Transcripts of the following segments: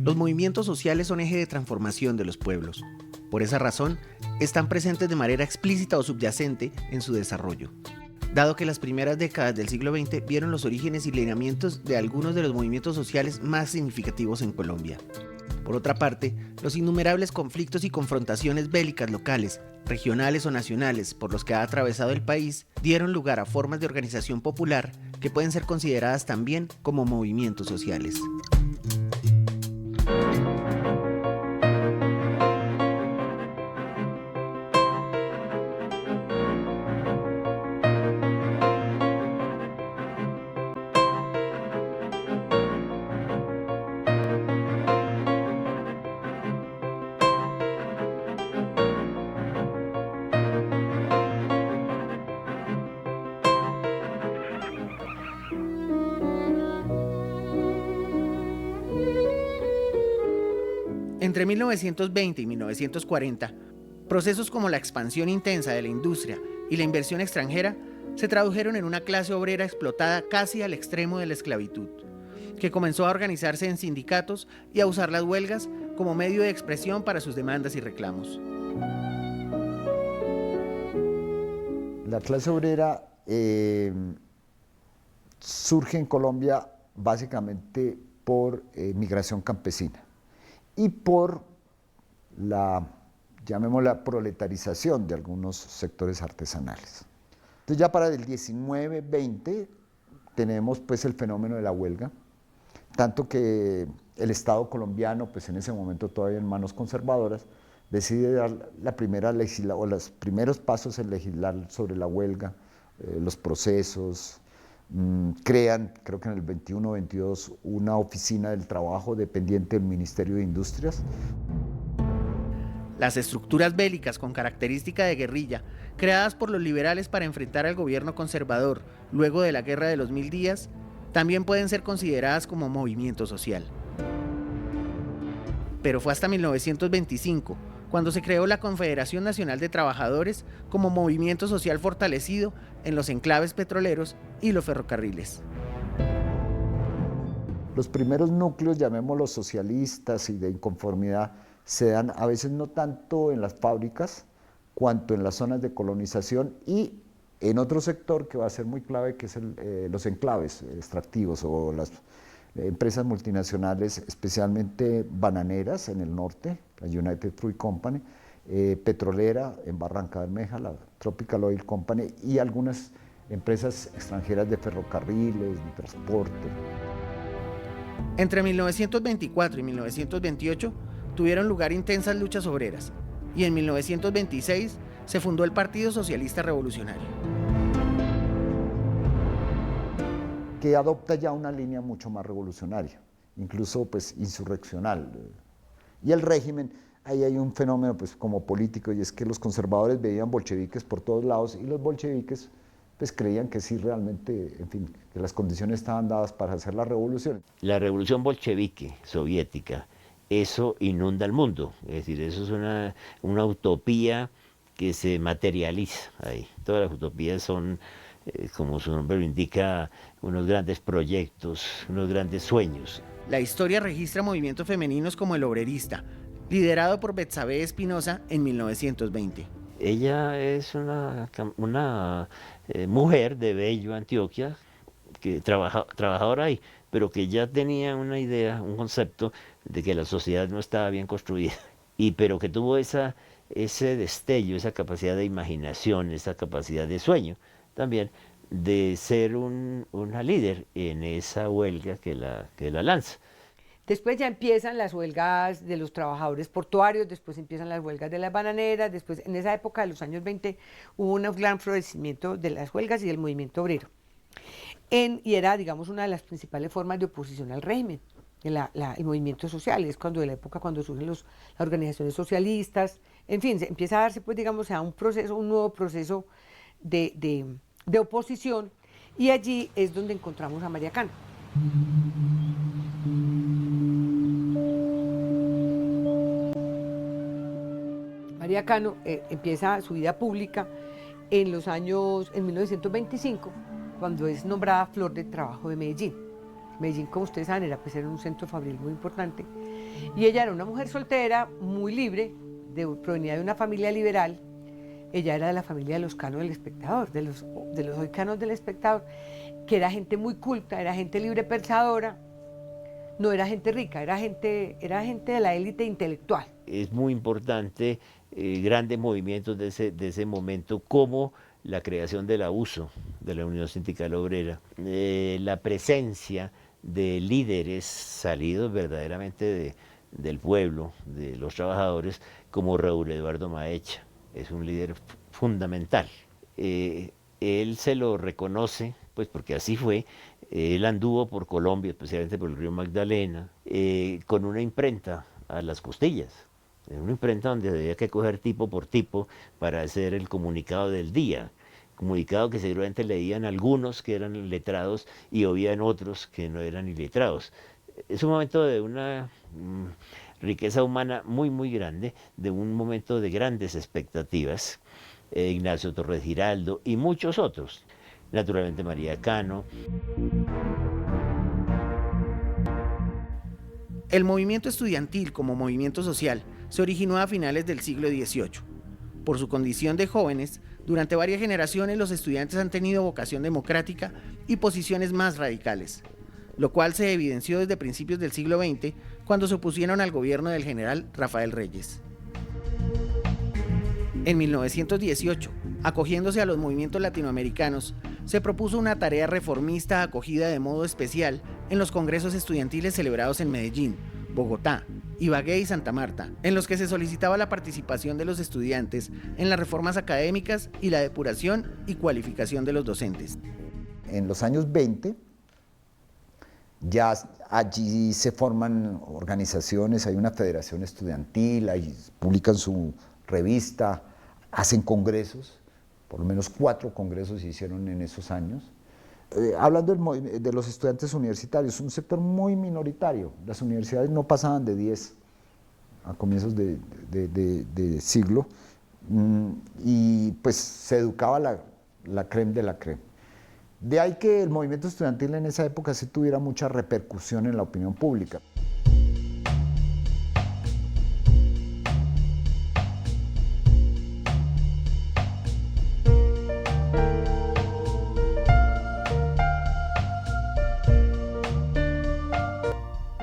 Los movimientos sociales son eje de transformación de los pueblos. Por esa razón, están presentes de manera explícita o subyacente en su desarrollo. Dado que las primeras décadas del siglo XX vieron los orígenes y lineamientos de algunos de los movimientos sociales más significativos en Colombia. Por otra parte, los innumerables conflictos y confrontaciones bélicas locales, regionales o nacionales por los que ha atravesado el país dieron lugar a formas de organización popular que pueden ser consideradas también como movimientos sociales. Entre 1920 y 1940, procesos como la expansión intensa de la industria y la inversión extranjera se tradujeron en una clase obrera explotada casi al extremo de la esclavitud, que comenzó a organizarse en sindicatos y a usar las huelgas como medio de expresión para sus demandas y reclamos. La clase obrera surge en Colombia básicamente por migración campesina y por la, llamémosla, proletarización de algunos sectores artesanales. Entonces ya para el 19-20 tenemos pues el fenómeno de la huelga, tanto que el Estado colombiano, pues en ese momento todavía en manos conservadoras, decide dar la primera o los primeros pasos en legislar sobre la huelga, los procesos, crean, creo que en el 21-22, una oficina del trabajo dependiente del Ministerio de Industrias. Las estructuras bélicas con característica de guerrilla, creadas por los liberales para enfrentar al gobierno conservador luego de la Guerra de los 1000 días, también pueden ser consideradas como movimiento social. Pero fue hasta 1925, cuando se creó la Confederación Nacional de Trabajadores como movimiento social fortalecido en los enclaves petroleros y los ferrocarriles. Los primeros núcleos, llamémoslos socialistas y de inconformidad, se dan a veces no tanto en las fábricas, cuanto en las zonas de colonización y en otro sector que va a ser muy clave, que es los enclaves extractivos o las empresas multinacionales, especialmente bananeras en el norte, la United Fruit Company, petrolera en Barranca Bermeja, la Tropical Oil Company, y algunas empresas extranjeras de ferrocarriles, de transporte. Entre 1924 y 1928 tuvieron lugar intensas luchas obreras, y en 1926 se fundó el Partido Socialista Revolucionario, que adopta ya una línea mucho más revolucionaria, incluso pues insurreccional. Y el régimen, ahí hay un fenómeno pues como político, y es que los conservadores veían bolcheviques por todos lados, y los bolcheviques pues creían que sí realmente, en fin, que las condiciones estaban dadas para hacer la revolución. La revolución bolchevique soviética, eso inunda el mundo, es decir, eso es una utopía que se materializa ahí. Todas las utopías son, como su nombre lo indica, unos grandes proyectos, unos grandes sueños. La historia registra movimientos femeninos como el Obrerista, liderado por Betsabe Espinosa en 1920. Ella es una mujer de Bello, Antioquia, que trabajadora ahí, pero que ya tenía una idea, un concepto de que la sociedad no estaba bien construida, pero que tuvo ese destello, esa capacidad de imaginación, esa capacidad de sueño también, de ser una líder en esa huelga que la lanza. Después ya empiezan las huelgas de los trabajadores portuarios, después empiezan las huelgas de las bananeras, después en esa época de los años 20 hubo un gran florecimiento de las huelgas y del movimiento obrero. Y era, digamos, una de las principales formas de oposición al régimen, el movimiento social, es cuando de la época cuando surgen las organizaciones socialistas, en fin, se empieza a darse, pues, digamos, a un nuevo proceso de oposición, y allí es donde encontramos a María Cano. María Cano empieza su vida pública en 1925, cuando es nombrada Flor del Trabajo de Medellín. Medellín, como ustedes saben, era un centro fabril muy importante. Y ella era una mujer soltera, muy libre, provenía de una familia liberal. Ella era de la familia de los Cano del Espectador, de los hoy Canos del Espectador, que era gente muy culta, era gente libre pensadora, no era gente rica, era gente de la élite intelectual. Es muy importante grandes movimientos de ese momento, como la creación del AUSO, de la Unión Sindical Obrera, la presencia de líderes salidos verdaderamente del pueblo, de los trabajadores, como Raúl Eduardo Maecha. Es un líder fundamental. Él se lo reconoce, pues porque así fue. Él anduvo por Colombia, especialmente por el río Magdalena, con una imprenta a las costillas. Era una imprenta donde había que coger tipo por tipo para hacer el comunicado del día. Comunicado que seguramente leían algunos que eran letrados y oían otros que no eran iletrados. Es un momento de una riqueza humana muy, muy grande, de un momento de grandes expectativas. Ignacio Torres Giraldo y muchos otros. Naturalmente María Cano. El movimiento estudiantil como movimiento social se originó a finales del siglo XVIII. Por su condición de jóvenes, durante varias generaciones los estudiantes han tenido vocación democrática y posiciones más radicales, lo cual se evidenció desde principios del siglo XX, cuando se opusieron al gobierno del general Rafael Reyes. En 1918, acogiéndose a los movimientos latinoamericanos, se propuso una tarea reformista acogida de modo especial en los congresos estudiantiles celebrados en Medellín, Bogotá, Ibagué y Santa Marta, en los que se solicitaba la participación de los estudiantes en las reformas académicas y la depuración y cualificación de los docentes. En los años 20, ya allí se forman organizaciones, hay una federación estudiantil, ahí publican su revista, hacen congresos, por lo menos 4 congresos se hicieron en esos años. Hablando de los estudiantes universitarios, un sector muy minoritario, las universidades no pasaban de 10 a comienzos de siglo, y pues se educaba la crème de la crème. De ahí que el movimiento estudiantil en esa época sí tuviera mucha repercusión en la opinión pública.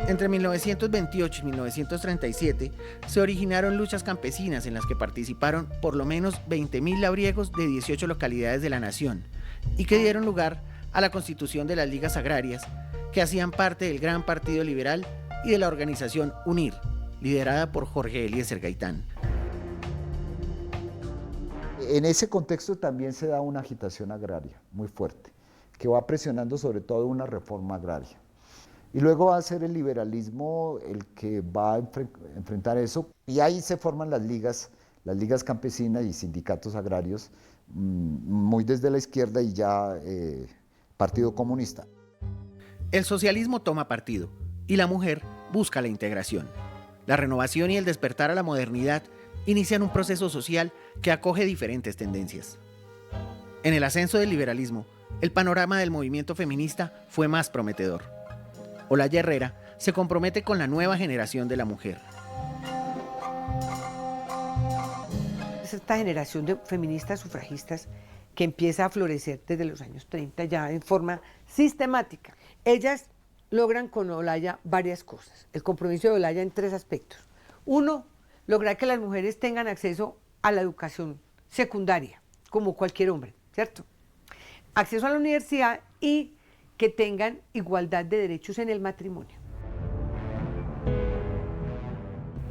Entre 1928 y 1937 se originaron luchas campesinas en las que participaron por lo menos 20.000 labriegos de 18 localidades de la nación y que dieron lugar a la constitución de las ligas agrarias, que hacían parte del Gran Partido Liberal y de la organización UNIR, liderada por Jorge Eliezer Gaitán. En ese contexto también se da una agitación agraria muy fuerte, que va presionando sobre todo una reforma agraria. Y luego va a ser el liberalismo el que va a enfrentar eso, y ahí se forman las ligas campesinas y sindicatos agrarios, muy desde la izquierda y ya Partido Comunista. El socialismo toma partido y la mujer busca la integración. La renovación y el despertar a la modernidad inician un proceso social que acoge diferentes tendencias. En el ascenso del liberalismo, el panorama del movimiento feminista fue más prometedor. Olaya Herrera se compromete con la nueva generación de la mujer. Es esta generación de feministas sufragistas que empieza a florecer desde los años 30 ya en forma sistemática. Ellas logran con Olaya varias cosas. El compromiso de Olaya en 3 aspectos. 1, lograr que las mujeres tengan acceso a la educación secundaria, como cualquier hombre, ¿cierto? Acceso a la universidad y que tengan igualdad de derechos en el matrimonio.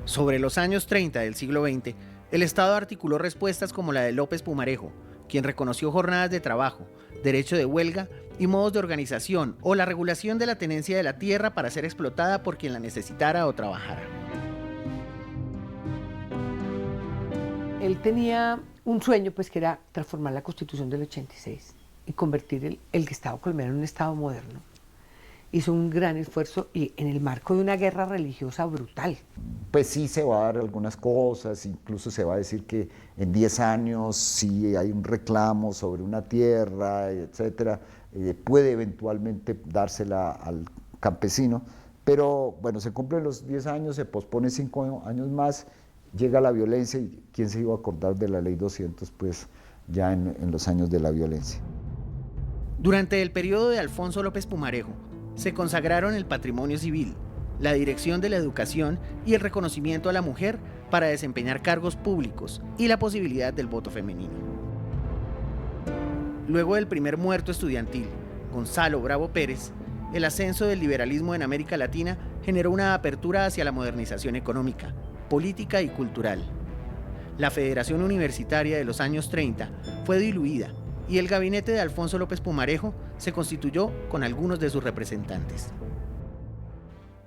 Sobre los años 30 del siglo XX, el Estado articuló respuestas como la de López Pumarejo, quien reconoció jornadas de trabajo, derecho de huelga y modos de organización, o la regulación de la tenencia de la tierra para ser explotada por quien la necesitara o trabajara. Él tenía un sueño, pues, que era transformar la Constitución del 86 y convertir el Estado colombiano en un Estado moderno. Hizo un gran esfuerzo y en el marco de una guerra religiosa brutal. Pues sí se va a dar algunas cosas, incluso se va a decir que en 10 años si hay un reclamo sobre una tierra, etcétera, puede eventualmente dársela al campesino, pero bueno, se cumplen los 10 años, se pospone 5 años más, llega la violencia y quién se iba a acordar de la ley 200 pues ya en los años de la violencia. Durante el periodo de Alfonso López Pumarejo, se consagraron el patrimonio civil, la dirección de la educación y el reconocimiento a la mujer para desempeñar cargos públicos y la posibilidad del voto femenino. Luego del primer muerto estudiantil, Gonzalo Bravo Pérez, el ascenso del liberalismo en América Latina generó una apertura hacia la modernización económica, política y cultural. La Federación Universitaria de los años 30 fue diluida y el gabinete de Alfonso López Pumarejo se constituyó con algunos de sus representantes.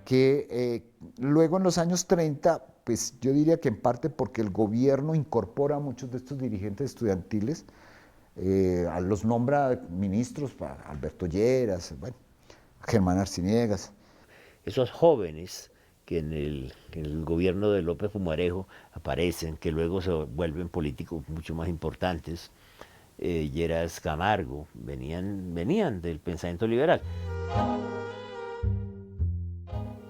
Que luego en los años 30, pues yo diría que en parte porque el gobierno incorpora a muchos de estos dirigentes estudiantiles, los nombra ministros, Alberto Lleras, bueno, Germán Arciniegas. Esos jóvenes que en el gobierno de López Pumarejo aparecen, que luego se vuelven políticos mucho más importantes, Lleras, Camargo, venían del pensamiento liberal.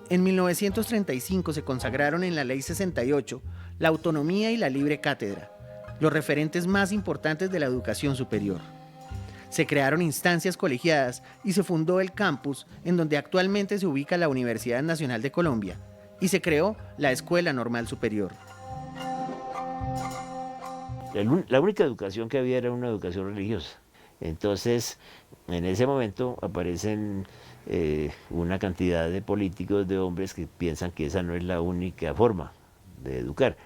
En 1935 se consagraron en la Ley 68 la autonomía y la libre cátedra, los referentes más importantes de la educación superior. Se crearon instancias colegiadas y se fundó el campus en donde actualmente se ubica la Universidad Nacional de Colombia y se creó la Escuela Normal Superior. La única educación que había era una educación religiosa. Entonces, en ese momento aparecen una cantidad de políticos, de hombres que piensan que esa no es la única forma de educar.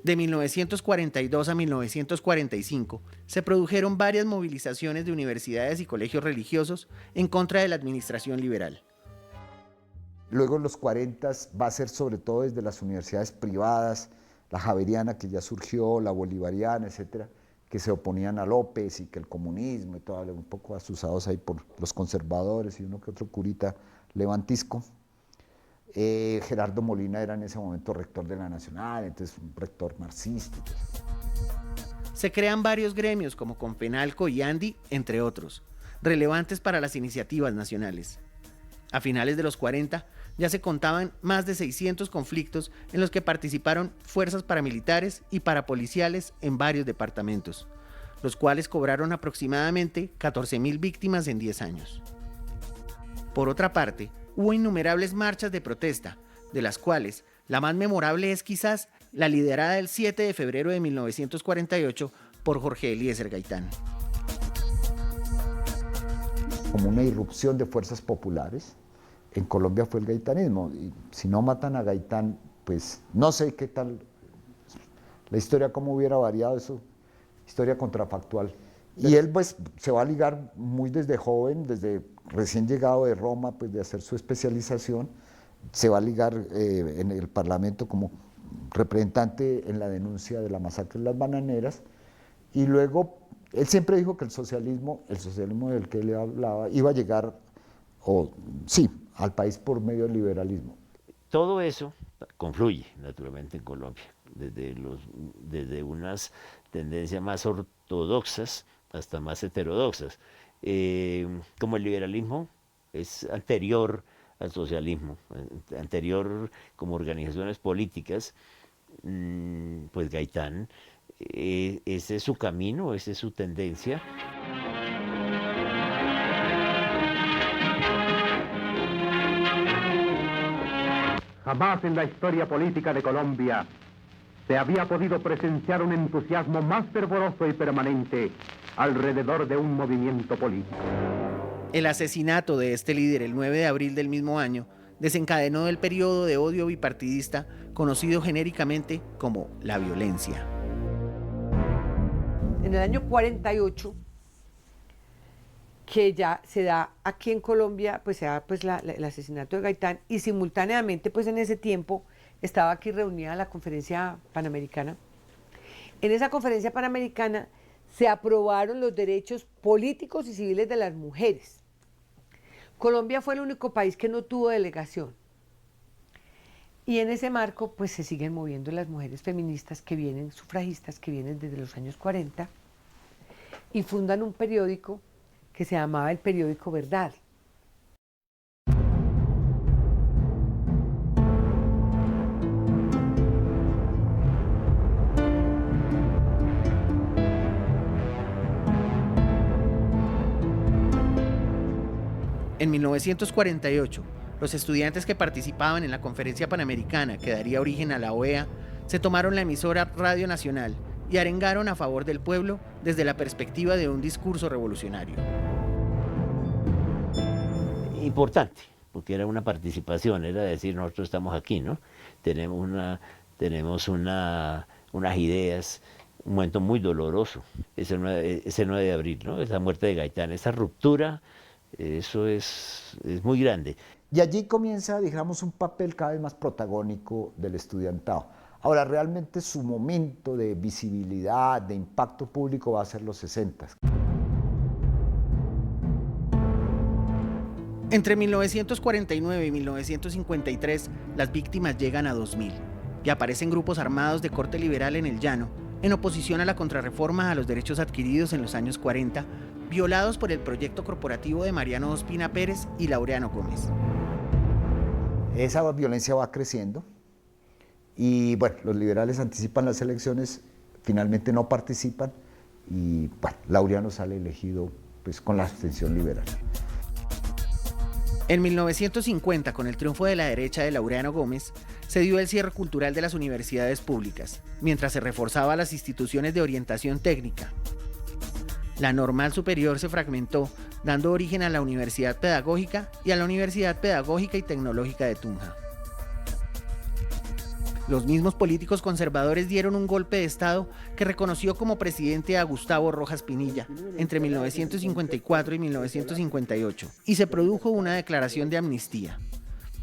De 1942 a 1945 se produjeron varias movilizaciones de universidades y colegios religiosos en contra de la administración liberal. Luego en los 40 va a ser sobre todo desde las universidades privadas, la Javeriana que ya surgió, la Bolivariana, etcétera, que se oponían a López y que el comunismo y todo, un poco asusados ahí por los conservadores y uno que otro curita levantisco. Gerardo Molina era en ese momento rector de la Nacional, entonces un rector marxista. Se crean varios gremios como Confenalco y ANDI, entre otros, relevantes para las iniciativas nacionales. A finales de los 40 ya se contaban más de 600 conflictos en los que participaron fuerzas paramilitares y parapoliciales en varios departamentos, los cuales cobraron aproximadamente 14.000 víctimas en 10 años. Por otra parte, hubo innumerables marchas de protesta, de las cuales la más memorable es quizás la liderada el 7 de febrero de 1948 por Jorge Eliezer Gaitán. Como una irrupción de fuerzas populares, en Colombia fue el gaitanismo, y si no matan a Gaitán, pues no sé qué tal, la historia cómo hubiera variado, eso, historia contrafactual. Y él pues se va a ligar muy desde joven, desde recién llegado de Roma, pues de hacer su especialización, se va a ligar en el Parlamento como representante en la denuncia de la masacre de las bananeras, y luego él siempre dijo que el socialismo del que él hablaba, iba a llegar, al país por medio del liberalismo. Todo eso confluye naturalmente en Colombia, desde unas tendencias más ortodoxas hasta más heterodoxas. Como el liberalismo es anterior al socialismo, anterior como organizaciones políticas, pues Gaitán, ese es su camino, esa es su tendencia. Jamás en la historia política de Colombia se había podido presenciar un entusiasmo más fervoroso y permanente alrededor de un movimiento político. El asesinato de este líder el 9 de abril del mismo año desencadenó el periodo de odio bipartidista conocido genéricamente como la violencia. En el año 48, que ya se da aquí en Colombia, pues se da pues el asesinato de Gaitán, y simultáneamente pues en ese tiempo estaba aquí reunida la Conferencia Panamericana. En esa Conferencia Panamericana se aprobaron los derechos políticos y civiles de las mujeres. Colombia fue el único país que no tuvo delegación. Y en ese marco pues se siguen moviendo las mujeres feministas que vienen, sufragistas, que vienen desde los años 40 y fundan un periódico que se llamaba el periódico Verdad. En 1948, los estudiantes que participaban en la Conferencia Panamericana que daría origen a la OEA se tomaron la emisora Radio Nacional y arengaron a favor del pueblo desde la perspectiva de un discurso revolucionario. Importante, porque era una participación, era decir, nosotros estamos aquí, ¿no? Tenemos unas ideas, un momento muy doloroso, ese 9 de abril, ¿no? Esa muerte de Gaitán, esa ruptura, eso es muy grande. Y allí comienza, digamos, un papel cada vez más protagónico del estudiantado. Ahora, realmente su momento de visibilidad, de impacto público va a ser los 60. Entre 1949 y 1953, las víctimas llegan a 2000 y aparecen grupos armados de corte liberal en el llano, en oposición a la contrarreforma a los derechos adquiridos en los años 40, violados por el proyecto corporativo de Mariano Ospina Pérez y Laureano Gómez. Esa violencia va creciendo y bueno, los liberales anticipan las elecciones, finalmente no participan y bueno, Laureano sale elegido pues, con la abstención liberal. En 1950, con el triunfo de la derecha de Laureano Gómez, se dio el cierre cultural de las universidades públicas, mientras se reforzaba las instituciones de orientación técnica. La Normal Superior se fragmentó, dando origen a la Universidad Pedagógica y a la Universidad Pedagógica y Tecnológica de Tunja. Los mismos políticos conservadores dieron un golpe de Estado que reconoció como presidente a Gustavo Rojas Pinilla entre 1954 y 1958, y se produjo una declaración de amnistía.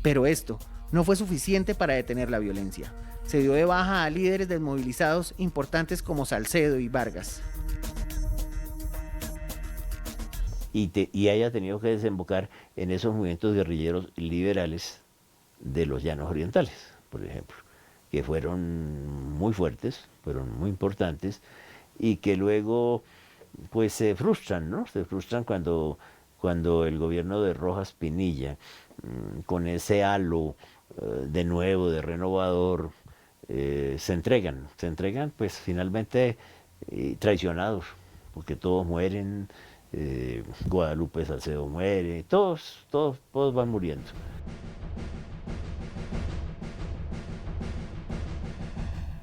Pero esto no fue suficiente para detener la violencia. Se dio de baja a líderes desmovilizados importantes como Salcedo y Vargas. Y haya tenido que desembocar en esos movimientos guerrilleros liberales de los Llanos Orientales, por ejemplo, que fueron muy fuertes, fueron muy importantes, y que luego pues se frustran, ¿no? Se frustran cuando el gobierno de Rojas Pinilla, con ese halo de nuevo, de renovador, se entregan pues finalmente traicionados, porque todos mueren, Guadalupe Salcedo muere, todos van muriendo.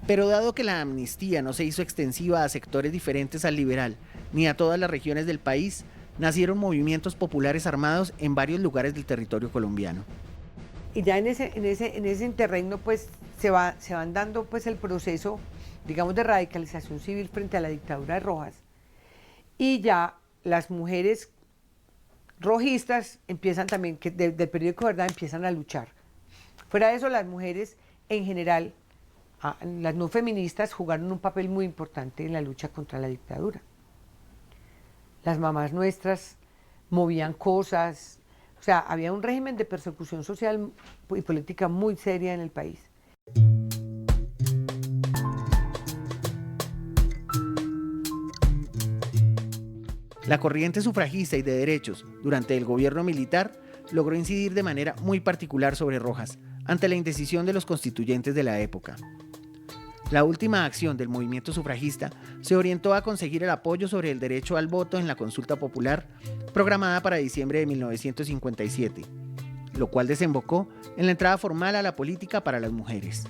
Pero dado que la amnistía no se hizo extensiva a sectores diferentes al liberal, ni a todas las regiones del país, nacieron movimientos populares armados en varios lugares del territorio colombiano. Y ya en ese interregno pues se van dando pues el proceso, digamos, de radicalización civil frente a la dictadura de Rojas. Y ya las mujeres rojistas empiezan también, del periódico Verdad, empiezan a luchar. Fuera de eso, las mujeres en general, las no feministas, jugaron un papel muy importante en la lucha contra la dictadura. Las mamás nuestras movían cosas, o sea, había un régimen de persecución social y política muy seria en el país. La corriente sufragista y de derechos durante el gobierno militar logró incidir de manera muy particular sobre Rojas ante la indecisión de los constituyentes de la época. La última acción del movimiento sufragista se orientó a conseguir el apoyo sobre el derecho al voto en la consulta popular programada para diciembre de 1957, lo cual desembocó en la entrada formal a la política para las mujeres.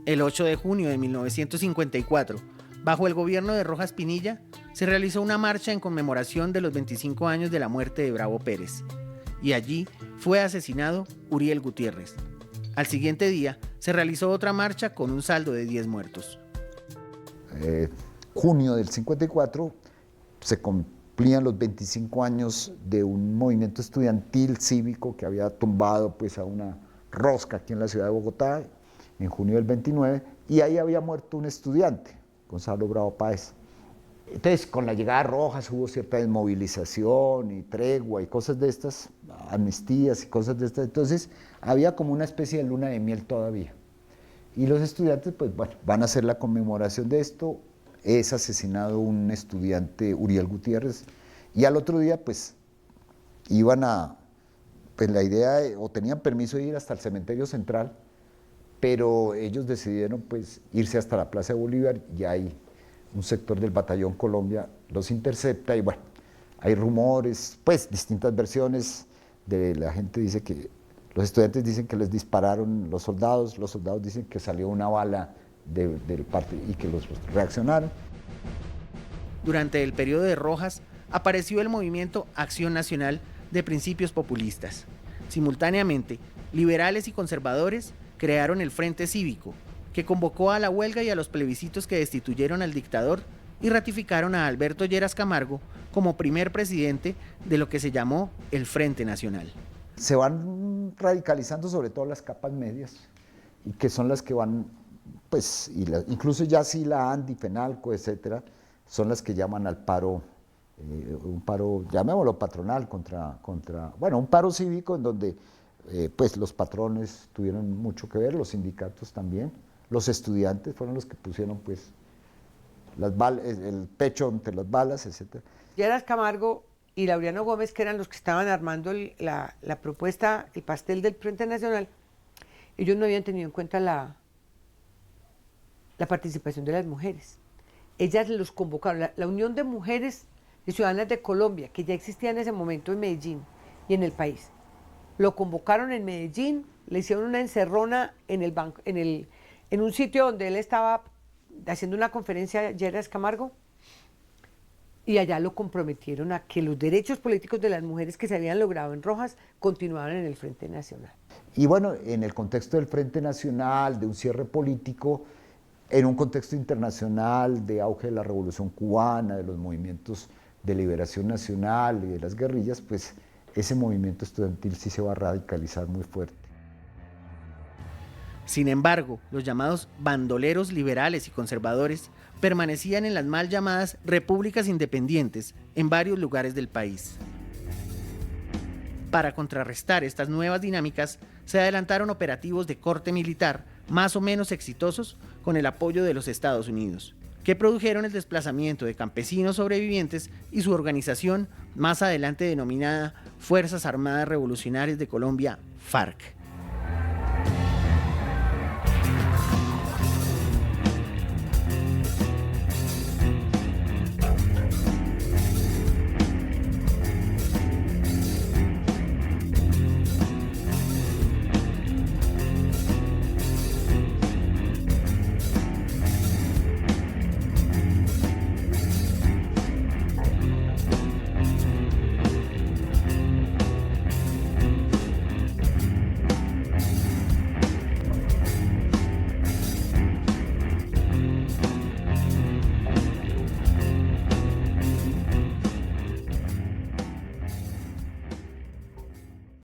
El 8 de junio de 1954, bajo el gobierno de Rojas Pinilla, se realizó una marcha en conmemoración de los 25 años de la muerte de Bravo Pérez, y allí fue asesinado Uriel Gutiérrez. Al siguiente día se realizó otra marcha con un saldo de 10 muertos. Junio del 54 se cumplían los 25 años de un movimiento estudiantil cívico que había tumbado pues, a una rosca aquí en la ciudad de Bogotá en junio del 29, y ahí había muerto un estudiante, Gonzalo Bravo Páez. Entonces, con la llegada de Rojas hubo cierta desmovilización y tregua y cosas de estas, amnistías y cosas de estas. Entonces, había como una especie de luna de miel todavía. Y los estudiantes, pues bueno, van a hacer la conmemoración de esto. Es asesinado un estudiante, Uriel Gutiérrez, y al otro día, pues, iban a, pues la idea, o tenían permiso de ir hasta el cementerio central, pero ellos decidieron, pues, irse hasta la Plaza de Bolívar y ahí un sector del Batallón Colombia los intercepta y bueno, hay rumores, pues distintas versiones de la gente dice que, los estudiantes dicen que les dispararon los soldados dicen que salió una bala del partido y que los reaccionaron. Durante el periodo de Rojas apareció el movimiento Acción Nacional de Principios Populistas. Simultáneamente, liberales y conservadores crearon el Frente Cívico, que convocó a la huelga y a los plebiscitos que destituyeron al dictador y ratificaron a Alberto Lleras Camargo como primer presidente de lo que se llamó el Frente Nacional. Se van radicalizando sobre todo las capas medias, y que son las que van, pues, incluso ya sí la ANDI, FENALCO, etcétera, son las que llaman al paro, un paro, llamémoslo patronal, bueno, un paro cívico en donde pues los patrones tuvieron mucho que ver, los sindicatos también, los estudiantes fueron los que pusieron pues el pecho ante las balas, etcétera. Lleras Camargo y Laureano Gómez, que eran los que estaban armando la propuesta, el pastel del Frente Nacional, ellos no habían tenido en cuenta la participación de las mujeres. Ellas los convocaron, la Unión de Mujeres de Ciudadanas de Colombia, que ya existía en ese momento en Medellín y en el país. Lo convocaron en Medellín, le hicieron una encerrona en un sitio donde él estaba haciendo una conferencia, Lleras Camargo, y allá lo comprometieron a que los derechos políticos de las mujeres que se habían logrado en Rojas continuaran en el Frente Nacional. Y bueno, en el contexto del Frente Nacional, de un cierre político, en un contexto internacional de auge de la Revolución Cubana, de los movimientos de liberación nacional y de las guerrillas, pues ese movimiento estudiantil sí se va a radicalizar muy fuerte. Sin embargo, los llamados bandoleros liberales y conservadores permanecían en las mal llamadas repúblicas independientes en varios lugares del país. Para contrarrestar estas nuevas dinámicas, se adelantaron operativos de corte militar más o menos exitosos con el apoyo de los Estados Unidos, que produjeron el desplazamiento de campesinos sobrevivientes y su organización más adelante denominada Fuerzas Armadas Revolucionarias de Colombia, FARC.